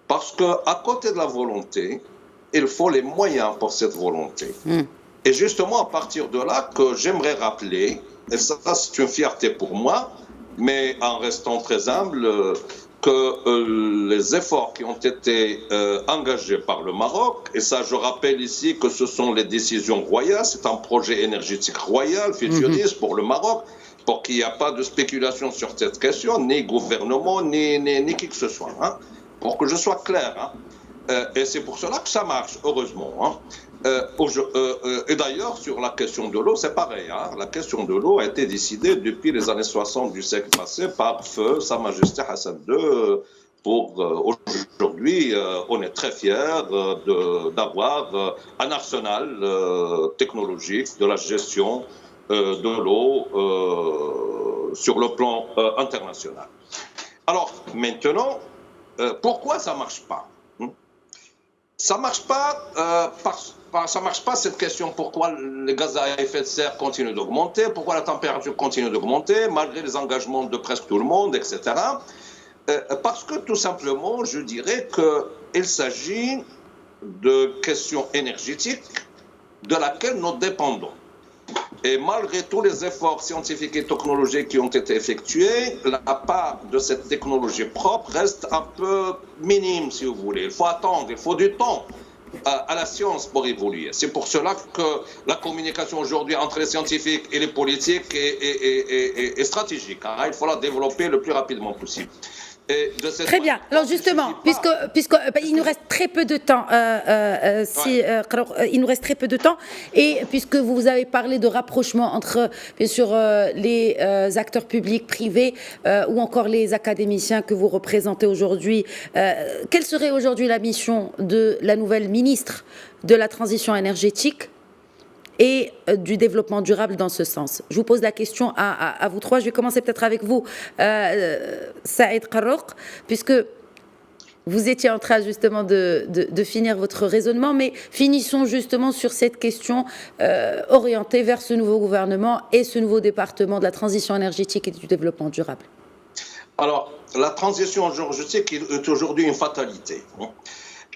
parce que à côté de la volonté, il faut les moyens pour cette volonté. Et justement, à partir de là, que j'aimerais rappeler, et ça c'est une fierté pour moi, mais en restant très humble, que les efforts qui ont été engagés par le Maroc, et ça je rappelle ici que ce sont les décisions royales, c'est un projet énergétique royal, futuriste pour le Maroc, pour qu'il n'y ait pas de spéculation sur cette question, ni gouvernement, ni qui que ce soit, hein, pour que je sois clair. Hein. Et c'est pour cela que ça marche, heureusement. Hein. Et d'ailleurs, sur la question de l'eau, c'est pareil. Hein. La question de l'eau a été décidée depuis les années 60 du siècle passé par feu Sa Majesté Hassan II. Pour aujourd'hui, on est très fiers d'avoir un arsenal technologique de la gestion de l'eau sur le plan international. Alors, maintenant, pourquoi ça ne marche pas? Ça ne marche pas ça marche pas cette question pourquoi les gaz à effet de serre continuent d'augmenter, pourquoi la température continue d'augmenter malgré les engagements de presque tout le monde, etc. Parce que tout simplement, je dirais qu'il s'agit de questions énergétiques de laquelle nous dépendons. Et malgré tous les efforts scientifiques et technologiques qui ont été effectués, la part de cette technologie propre reste un peu minime, si vous voulez. Il faut attendre, il faut du temps à la science pour évoluer. C'est pour cela que la communication aujourd'hui entre les scientifiques et les politiques est stratégique. Hein. Il faut la développer le plus rapidement possible. Très bien. Alors justement, puisqu'il nous reste très peu de temps, il nous reste très peu de temps, et puisque vous avez parlé de rapprochement entre, bien sûr, les acteurs publics, privés, ou encore les académiciens que vous représentez aujourd'hui, quelle serait aujourd'hui la mission de la nouvelle ministre de la Transition énergétique et du développement durable dans ce sens? Je vous pose la question à vous trois. Je vais commencer peut-être avec vous, Saïd Qarrouq, puisque vous étiez en train justement de finir votre raisonnement, mais finissons justement sur cette question orientée vers ce nouveau gouvernement et ce nouveau département de la transition énergétique et du développement durable. Alors, la transition énergétique est aujourd'hui une fatalité.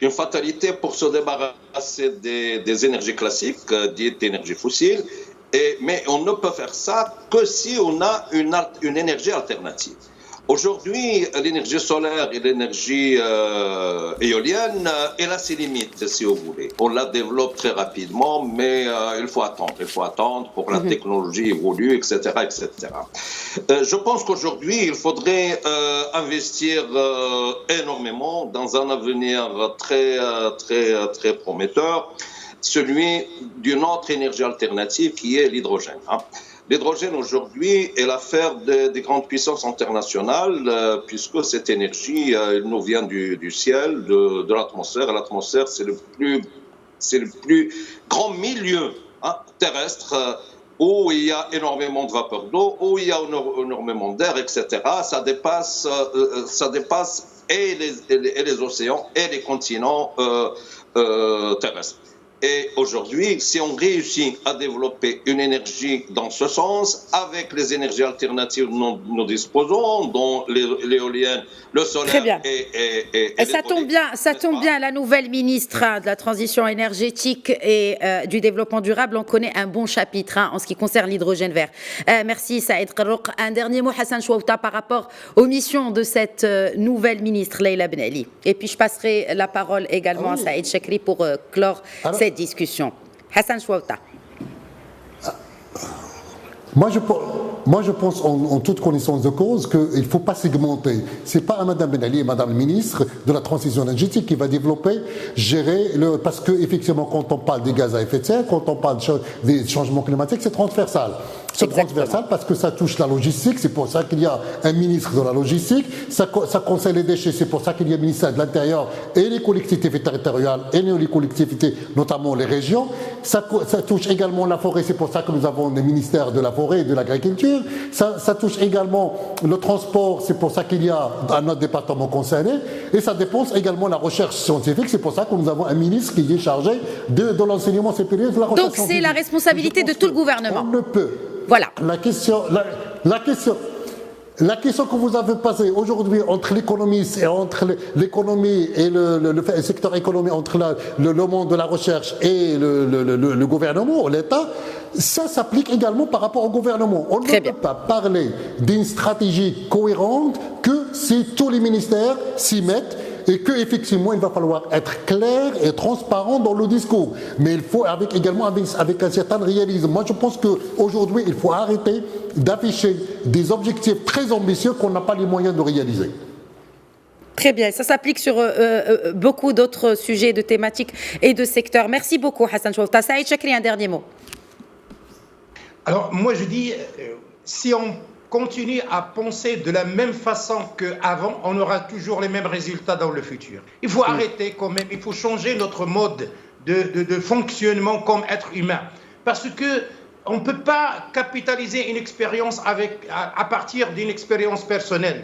Une fatalité pour se débarrasser des énergies classiques, dites énergies fossiles, mais on ne peut faire ça que si on a une énergie alternative. Aujourd'hui, l'énergie solaire et l'énergie éolienne, elle a ses limites, si vous voulez. On la développe très rapidement, mais il faut attendre pour que la technologie évolue, etc., etc. Je pense qu'aujourd'hui, il faudrait investir énormément dans un avenir très prometteur, celui d'une autre énergie alternative qui est l'hydrogène. Hein. L'hydrogène aujourd'hui est l'affaire des grandes puissances internationales, puisque cette énergie nous vient du ciel, de l'atmosphère. L'atmosphère, c'est le plus grand milieu terrestre où il y a énormément de vapeur d'eau, où il y a énormément d'air, etc. Ça dépasse et les océans et les continents terrestres. Et aujourd'hui, si on réussit à développer une énergie dans ce sens, avec les énergies alternatives dont nous disposons, dont l'éolienne, le solaire... Très bien. Et ça tombe bien, la nouvelle ministre de la Transition énergétique et du développement durable, on connaît un bon chapitre en ce qui concerne l'hydrogène vert. Merci Saïd Qarrouq. Un dernier mot, Hassan Chouaouta, par rapport aux missions de cette nouvelle ministre, Leïla Ben Ali. Et puis je passerai la parole également à Saïd Chakri pour clore cette discussion. Hassan Chouaouta. Moi, je pense en toute connaissance de cause qu'il ne faut pas segmenter. Ce n'est pas Madame Ben Ali et Madame le ministre de la transition énergétique qui va développer, gérer, parce qu'effectivement, quand on parle des gaz à effet de serre, quand on parle des changements climatiques, c'est transversal. C'est transversal parce que ça touche la logistique, c'est pour ça qu'il y a un ministre de la logistique, ça concerne les déchets, c'est pour ça qu'il y a un ministère de l'Intérieur et les collectivités territoriales et les collectivités, notamment les régions. Ça touche également la forêt, c'est pour ça que nous avons des ministères de la forêt et de l'agriculture. Ça touche également le transport, c'est pour ça qu'il y a un autre département concerné. Et ça dépense également la recherche scientifique, c'est pour ça que nous avons un ministre qui est chargé de l'enseignement supérieur de la recherche scientifique. Donc c'est la responsabilité de tout le gouvernement. On ne peut. Voilà. La question que vous avez posée aujourd'hui entre l'économie et le secteur économique, entre le monde de la recherche et le gouvernement, l'État, ça s'applique également par rapport au gouvernement. On ne peut pas parler d'une stratégie cohérente que si tous les ministères s'y mettent et qu'effectivement, il va falloir être clair et transparent dans le discours. Mais il faut également avec un certain réalisme. Moi, je pense qu'aujourd'hui, il faut arrêter d'afficher des objectifs très ambitieux qu'on n'a pas les moyens de réaliser. Très bien, ça s'applique sur beaucoup d'autres sujets, de thématiques et de secteurs. Merci beaucoup, Hassan Chouafta. Saïd Chakri, un dernier mot. Alors, moi, je dis, si on continue à penser de la même façon qu'avant, on aura toujours les mêmes résultats dans le futur. Il faut arrêter quand même, il faut changer notre mode de fonctionnement comme être humain. Parce qu'on ne peut pas capitaliser une expérience à partir d'une expérience personnelle.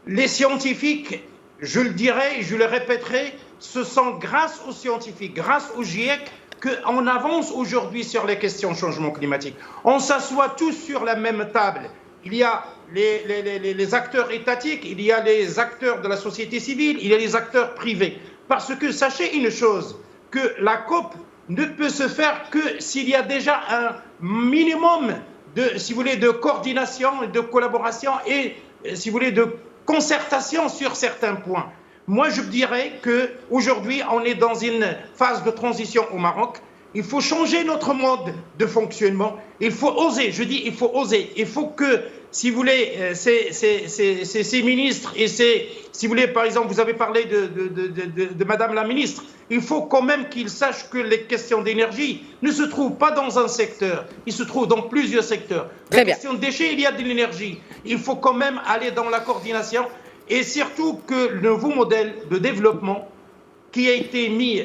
Les scientifiques, je le dirai, je le répéterai, ce sont grâce aux scientifiques, grâce au GIEC, qu'on avance aujourd'hui sur les questions de changement climatique. On s'assoit tous sur la même table. Il y a les acteurs étatiques, il y a les acteurs de la société civile, il y a les acteurs privés. Parce que sachez une chose, que la COP ne peut se faire que s'il y a déjà un minimum de coordination, de collaboration et, si vous voulez, de concertation sur certains points. Moi, je dirais qu'aujourd'hui, on est dans une phase de transition au Maroc. Il faut changer notre mode de fonctionnement. Il faut oser, je dis il faut oser. Il faut que, si vous voulez, ces ministres et si vous voulez, par exemple, vous avez parlé de Madame la ministre, il faut quand même qu'ils sachent que les questions d'énergie ne se trouvent pas dans un secteur, ils se trouvent dans plusieurs secteurs. La question de déchets, il y a de l'énergie. Il faut quand même aller dans la coordination et surtout que le nouveau modèle de développement qui a été mis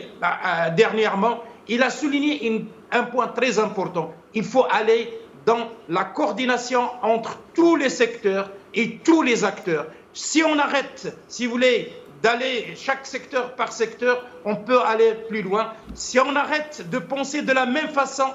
dernièrement, il a souligné un point très important. Il faut aller dans la coordination entre tous les secteurs et tous les acteurs. Si on arrête, si vous voulez, d'aller chaque secteur par secteur, on peut aller plus loin. Si on arrête de penser de la même façon,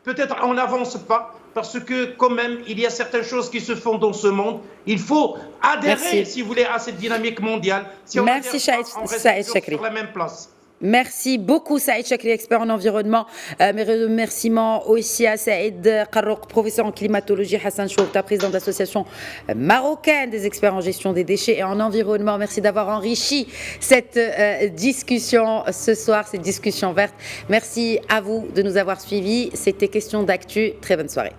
peut-être on n'avance pas, parce que quand même, il y a certaines choses qui se font dans ce monde. Il faut adhérer, si vous voulez, à cette dynamique mondiale. Si on Merci, on reste sur la même place. Merci beaucoup Saïd Chakri, expert en environnement. Mes remerciements aussi à Saïd Qarrouk, professeur en climatologie, Hassan Chouafta, président de l'association marocaine des experts en gestion des déchets et en environnement. Merci d'avoir enrichi cette discussion ce soir, cette discussion verte. Merci à vous de nous avoir suivis. C'était Question d'actu. Très bonne soirée.